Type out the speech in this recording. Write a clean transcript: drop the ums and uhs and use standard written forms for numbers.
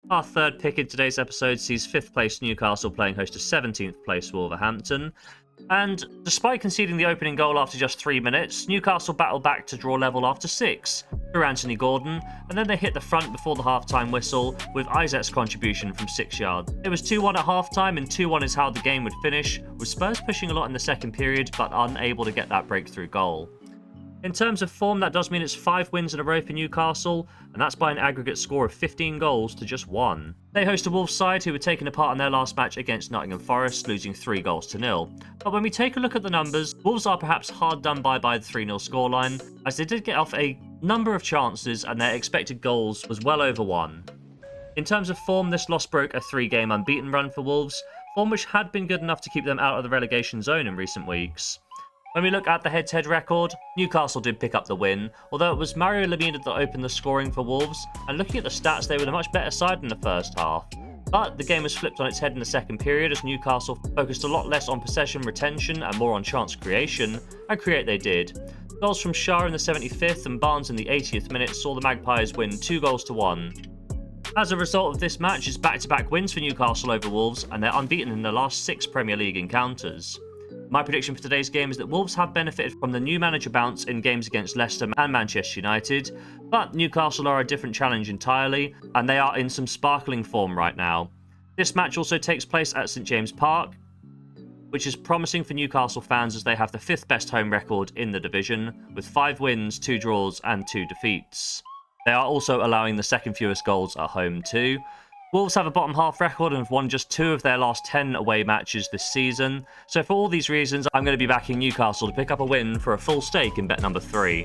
Our third pick in today's episode sees 5th place Newcastle playing host to 17th place Wolverhampton. And despite conceding the opening goal after just 3 minutes, Newcastle battled back to draw level after 6 through Anthony Gordon, and then they hit the front before the half-time whistle with Isaac's contribution from 6 yards. It was 2-1 at half-time, and 2-1 is how the game would finish, with Spurs pushing a lot in the second period but unable to get that breakthrough goal. In terms of form, that does mean it's 5 wins in a row for Newcastle, and that's by an aggregate score of 15 goals to just 1. They host a Wolves side who were taken apart in their last match against Nottingham Forest, losing 3 goals to 0. But when we take a look at the numbers, Wolves are perhaps hard done by the 3-0 scoreline, as they did get off a number of chances and their expected goals was well over 1. In terms of form, this loss broke a 3-game unbeaten run for Wolves, form which had been good enough to keep them out of the relegation zone in recent weeks. When we look at the head-to-head record, Newcastle did pick up the win, although it was Mario Lemina that opened the scoring for Wolves, and looking at the stats, they were the much better side in the first half. But the game was flipped on its head in the second period as Newcastle focused a lot less on possession retention and more on chance creation, and create they did. Goals from Shah in the 75th and Barnes in the 80th minute saw the Magpies win 2 goals to 1. As a result of this match, it's back-to-back wins for Newcastle over Wolves, and they're unbeaten in the last 6 Premier League encounters. My prediction for today's game is that Wolves have benefited from the new manager bounce in games against Leicester and Manchester United, but Newcastle are a different challenge entirely, and they are in some sparkling form right now. This match also takes place at St James Park, which is promising for Newcastle fans as they have the 5th best home record in the division, with 5 wins, 2 draws and 2 defeats. They are also allowing the second fewest goals at home too. Wolves have a bottom half record and have won just 2 of their last 10 away matches this season, so for all these reasons I'm going to be backing Newcastle to pick up a win for a full stake in bet number 3.